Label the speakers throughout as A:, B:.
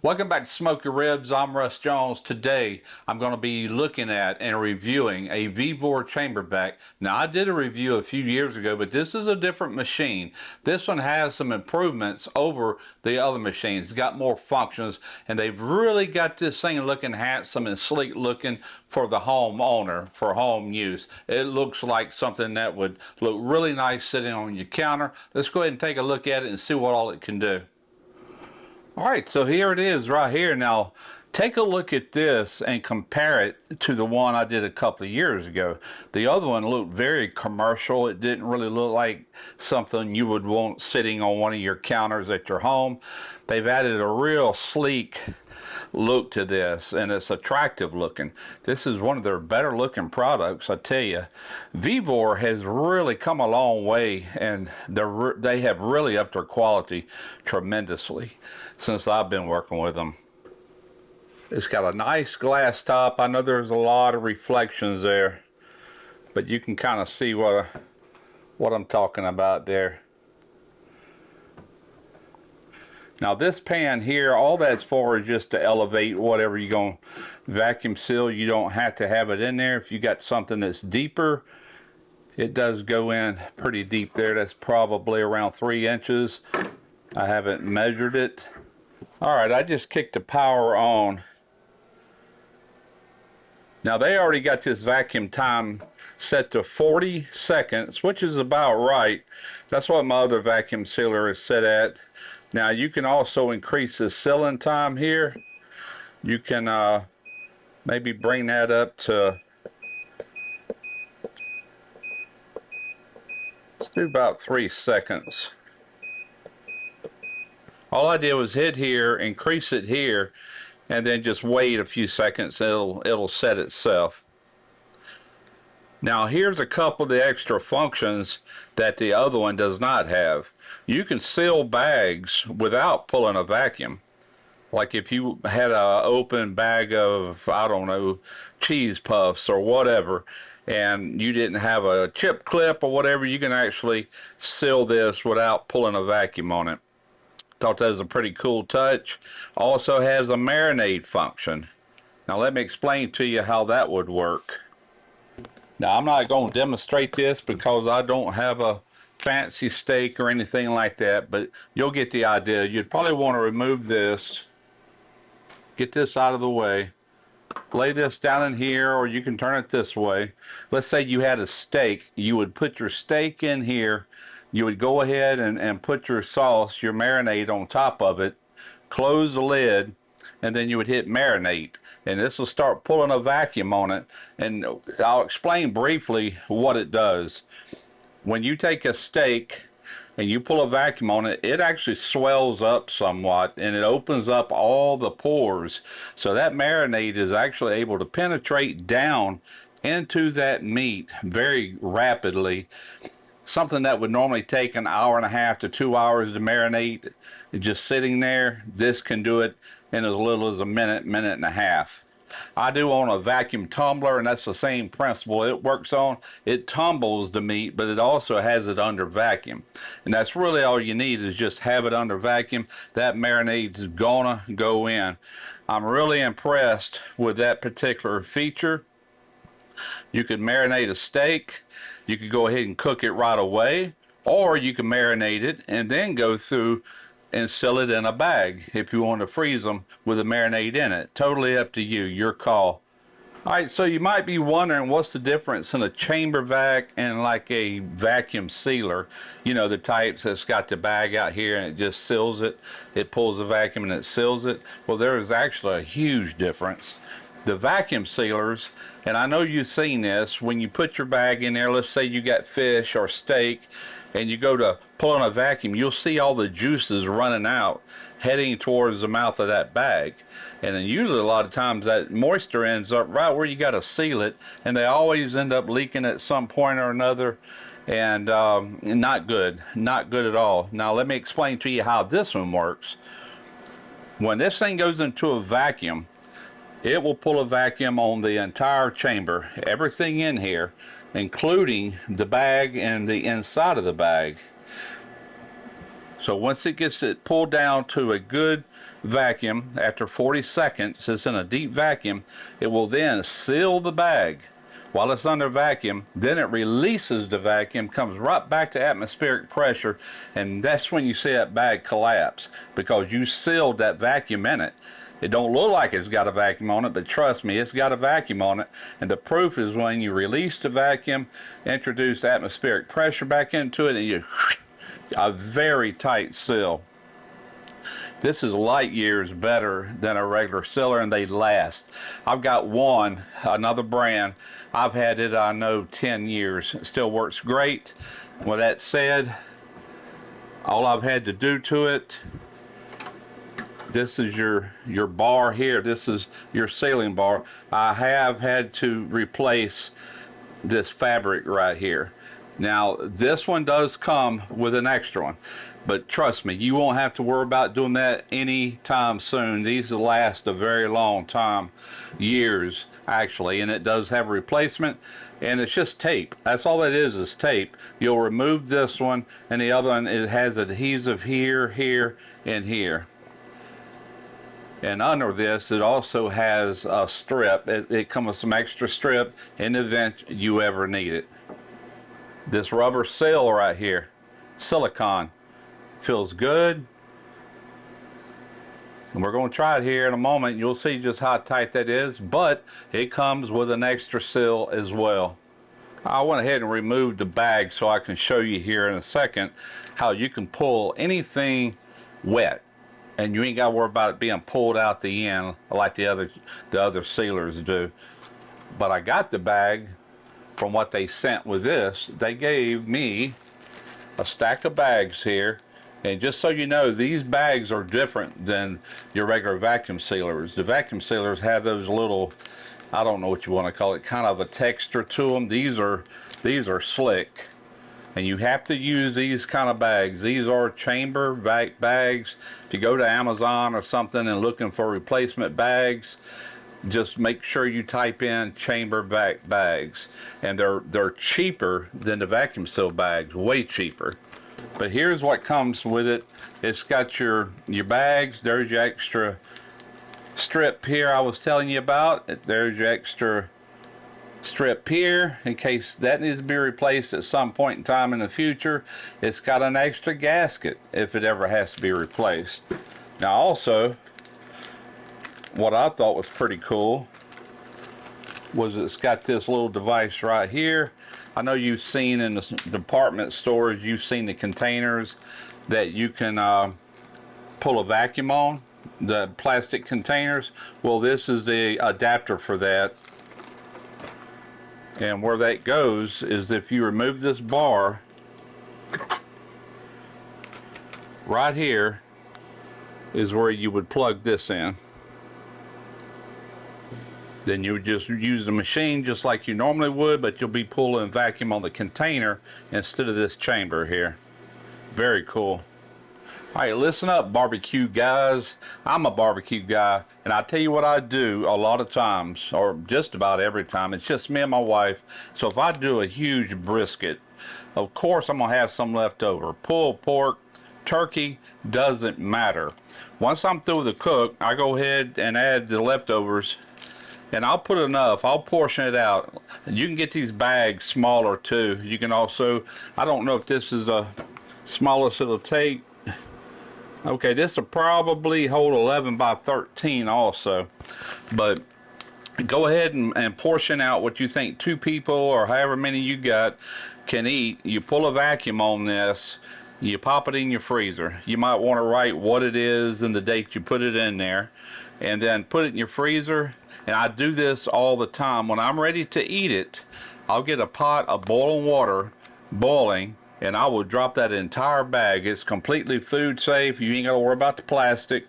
A: Welcome back to Smoky Ribs. I'm Russ Jones. Today I'm going to be looking at and reviewing a Vivore chamber vac. Now I did a review a few years ago, but this is a different machine. This one has some improvements over the other machines. It's got more functions, and they've really got this thing looking handsome and sleek looking for the homeowner, for home use. It looks like something that would look really nice sitting on your counter. Let's go ahead and take a look at it and see what all it can do. All right, so here it is right here. Now, take a look at this and compare it to the one I did a couple of years ago. The other one looked very commercial. It didn't really look like something you would want sitting on one of your counters at your home. They've added a real sleek look to this, and it's attractive looking. This is one of their better looking products, I tell you. Vivore has really come a long way, and they have really upped their quality tremendously since I've been working with them. It's got a nice glass top. I know there's a lot of reflections there, but you can kind of see what I'm talking about there. Now this pan here, all that's for is just to elevate whatever you're going to vacuum seal. You don't have to have it in there. If you got something that's deeper, it does go in pretty deep there. That's probably around 3 inches. I haven't measured it. All right, I just kicked the power on. Now they already got this vacuum time set to 40 seconds, which is about right. That's what my other vacuum sealer is set at. Now you can also increase the sealing time here. You can maybe bring that up to, let's do about 3 seconds. All I did was hit here, increase it here, and then just wait a few seconds. It'll set itself. Now here's a couple of the extra functions that the other one does not have. You can seal bags without pulling a vacuum. Like if you had an open bag of, I don't know, cheese puffs or whatever, and you didn't have a chip clip or whatever, you can actually seal this without pulling a vacuum on it. Thought that was a pretty cool touch. Also has a marinade function. Now let me explain to you how that would work. Now I'm not going to demonstrate this because I don't have a fancy steak or anything like that, but you'll get the idea. You'd probably want to remove this, get this out of the way, lay this down in here, or you can turn it this way. Let's say you had a steak. You would put your steak in here. You would go ahead and put your sauce, your marinade on top of it, close the lid, and then you would hit marinate, and this will start pulling a vacuum on it. And I'll explain briefly what it does. When you take a steak and you pull a vacuum on it, it actually swells up somewhat and it opens up all the pores. So that marinade is actually able to penetrate down into that meat very rapidly. Something that would normally take an hour and a half to 2 hours to marinate, just sitting there, this can do it in as little as a minute, minute and a half. I do own a vacuum tumbler, and that's the same principle it works on. It tumbles the meat, but it also has it under vacuum. And that's really all you need, is just have it under vacuum. That marinade's gonna go in. I'm really impressed with that particular feature. You could marinate a steak. You could go ahead and cook it right away, or you can marinate it and then go through and seal it in a bag if you want to freeze them with a marinade in it. Totally up to you, your call. All right, so you might be wondering what's the difference in a chamber vac and like a vacuum sealer. You know, the types that's got the bag out here and it just seals it. It pulls the vacuum and it seals it. Well, there is actually a huge difference. The vacuum sealers, and I know you've seen this, when you put your bag in there, let's say you got fish or steak, and you go to pull on a vacuum, you'll see all the juices running out, heading towards the mouth of that bag. And then usually a lot of times that moisture ends up right where you got to seal it, and they always end up leaking at some point or another, and not good at all. Now let me explain to you how this one works. When this thing goes into a vacuum, it will pull a vacuum on the entire chamber, everything in here, including the bag and the inside of the bag. So once it gets it pulled down to a good vacuum, after 40 seconds, it's in a deep vacuum, it will then seal the bag while it's under vacuum. Then it releases the vacuum, comes right back to atmospheric pressure, and that's when you see that bag collapse, because you sealed that vacuum in it. It don't look like it's got a vacuum on it, but trust me, it's got a vacuum on it. And the proof is when you release the vacuum, introduce atmospheric pressure back into it, and you a very tight seal. This is light years better than a regular sealer, and they last. I've got one, another brand. I've had it, I know, 10 years. It still works great. With that said, all I've had to do to it, this is your bar here. This is your sealing bar. I have had to replace this fabric right here. Now, this one does come with an extra one, but trust me, you won't have to worry about doing that anytime soon. These will last a very long time, years actually, and it does have a replacement, and it's just tape. That's all it is tape. You'll remove this one, and the other one, it has adhesive here, here, and here. And under this, it also has a strip. It comes with some extra strip in the event you ever need it. This rubber seal right here, silicone, feels good. And we're going to try it here in a moment. You'll see just how tight that is, but it comes with an extra seal as well. I went ahead and removed the bag so I can show you here in a second how you can pull anything wet, and you ain't got to worry about it being pulled out the end like the other sealers do. But I got the bag from what they sent with this. They gave me a stack of bags here, and just so you know, these bags are different than your regular vacuum sealers. The vacuum sealers have those little, I don't know what you want to call it, kind of a texture to them. These are slick, and you have to use these kind of bags. These are chamber bags. If you go to Amazon or something and looking for replacement bags, just make sure you type in chamber bags, and they're cheaper than the vacuum seal bags, way cheaper. But here's what comes with it. It's got your bags. There's your extra strip here I was telling you about. There's your extra strip here in case that needs to be replaced at some point in time in the future. It's got an extra gasket if it ever has to be replaced. Now also, what I thought was pretty cool was it's got this little device right here. I know you've seen in the department stores, you've seen the containers that you can pull a vacuum on, the plastic containers. Well, this is the adapter for that. And where that goes is if you remove this bar right here is where you would plug this in. Then you would just use the machine just like you normally would, but you'll be pulling vacuum on the container instead of this chamber here. Very cool. All right, listen up, barbecue guys. I'm a barbecue guy, and I tell you what I do a lot of times, or just about every time. It's just me and my wife. So if I do a huge brisket, of course I'm gonna have some left over. Pulled pork, turkey, doesn't matter. Once I'm through with the cook, I go ahead and add the leftovers, and I'll put enough. I'll portion it out. You can get these bags smaller too. You can also, I don't know if this is the smallest it'll take. Okay, this will probably hold 11 by 13 also. But go ahead and portion out what you think 2 people or however many you got can eat. You pull a vacuum on this. You pop it in your freezer. You might want to write what it is and the date you put it in there, and then put it in your freezer. And I do this all the time. When I'm ready to eat it, I'll get a pot of boiling water, and I will drop that entire bag. It's completely food safe. You ain't got to worry about the plastic,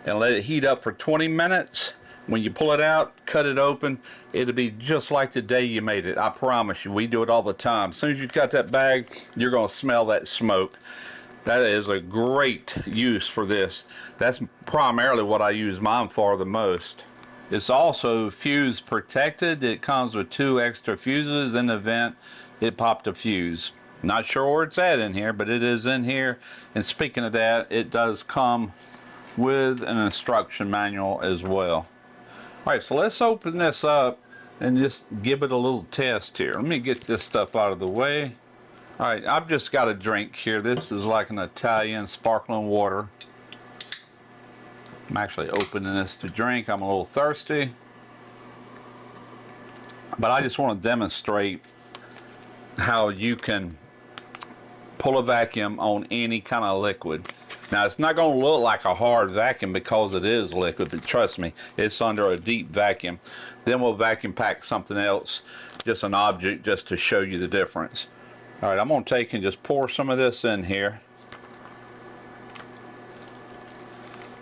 A: and let it heat up for 20 minutes. When you pull it out, cut it open, it'll be just like the day you made it. I promise you, we do it all the time. As soon as you cut that bag, you're going to smell that smoke. That is a great use for this. That's primarily what I use mine for the most. It's also fuse protected. It comes with 2 extra fuses in the event it popped a fuse. Not sure where it's at in here, but it is in here. And speaking of that, it does come with an instruction manual as well. All right, so let's open this up and just give it a little test here. Let me get this stuff out of the way. All right, I've just got a drink here. This is like an Italian sparkling water. I'm actually opening this to drink. I'm a little thirsty. But I just want to demonstrate how you can pull a vacuum on any kind of liquid. Now, it's not going to look like a hard vacuum because it is liquid, but trust me, it's under a deep vacuum. Then we'll vacuum pack something else, just an object, just to show you the difference. All right, I'm going to take and just pour some of this in here.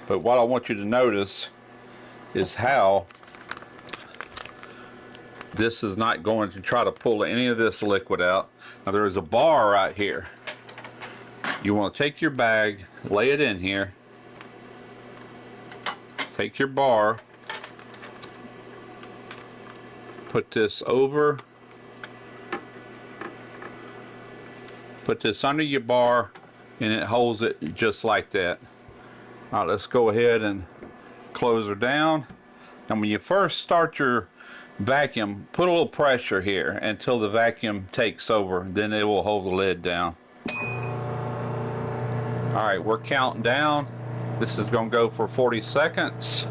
A: But what I want you to notice is how this is not going to try to pull any of this liquid out. Now, there is a bar right here. You want to take your bag, lay it in here, take your bar, put this over, put this under your bar, and it holds it just like that. All right, let's go ahead and close her down. And when you first start your vacuum, put a little pressure here until the vacuum takes over, then it will hold the lid down. All right, we're counting down. This is going to go for 40 seconds.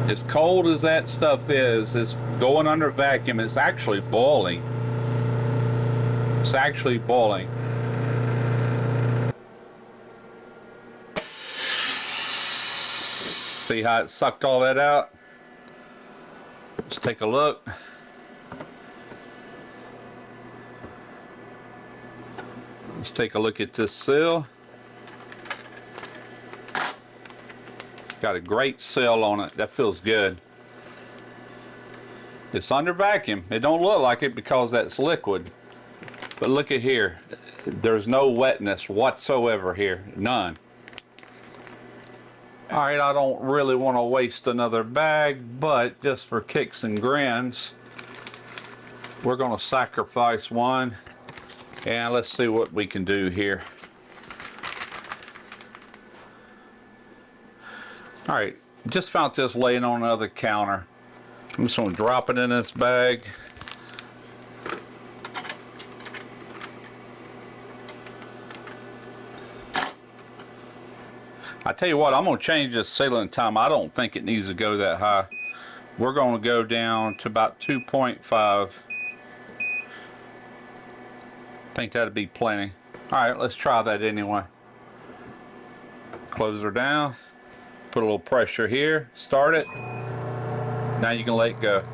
A: As cold as that stuff is, it's going under vacuum. It's actually boiling. It's actually boiling. See how it sucked all that out? Let's take a look. Let's take a look at this seal. Got a great seal on it. That feels good. It's under vacuum. It don't look like it because that's liquid. But look at here. There's no wetness whatsoever here. None. All right, I don't really want to waste another bag, but just for kicks and grins, we're going to sacrifice one. And let's see what we can do here. All right, just found this laying on another counter. I'm just going to drop it in this bag. I tell you what, I'm going to change this sealing time. I don't think it needs to go that high. We're going to go down to about 2.5. I think that'd be plenty. All right, let's try that anyway. Close her down. Put a little pressure here. Start it. Now you can let it go.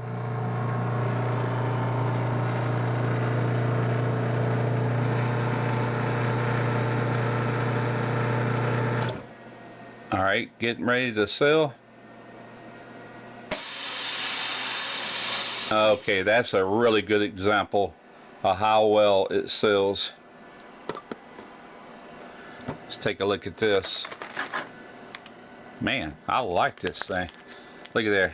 A: All right, getting ready to seal. Okay, that's a really good example of how well it seals. Let's take a look at this. Man, I like this thing. Look at there.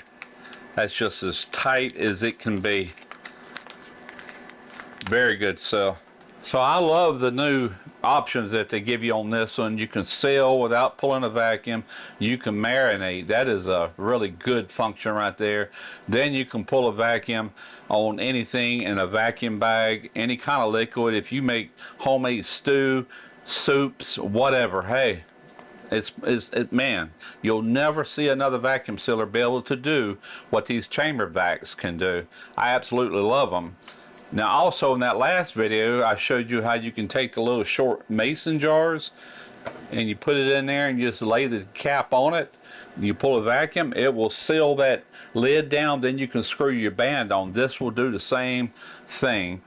A: That's just as tight as it can be. Very good seal. So I love the new options that they give you on this one. You can seal without pulling a vacuum. You can marinate. That is a really good function right there. Then you can pull a vacuum on anything in a vacuum bag, any kind of liquid. If you make homemade stew, soups, whatever, hey, man, you'll never see another vacuum sealer be able to do what these chamber vacs can do. I absolutely love them. Now also in that last video I showed you how you can take the little short mason jars and you put it in there and you just lay the cap on it. You pull a vacuum, it will seal that lid down, then you can screw your band on. This will do the same thing.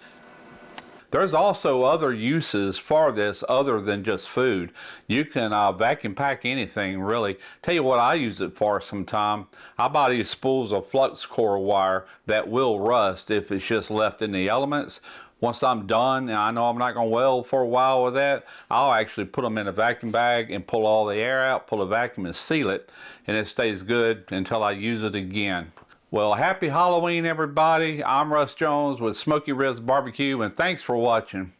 A: There's also other uses for this other than just food. You can vacuum pack anything, really. Tell you what I use it for sometime. I buy these spools of flux core wire that will rust if it's just left in the elements. Once I'm done, and I know I'm not going to weld for a while with that, I'll actually put them in a vacuum bag and pull all the air out, pull a vacuum and seal it, and it stays good until I use it again. Well, happy Halloween, everybody. I'm Russ Jones with Smoky Ribs Barbecue, and thanks for watching.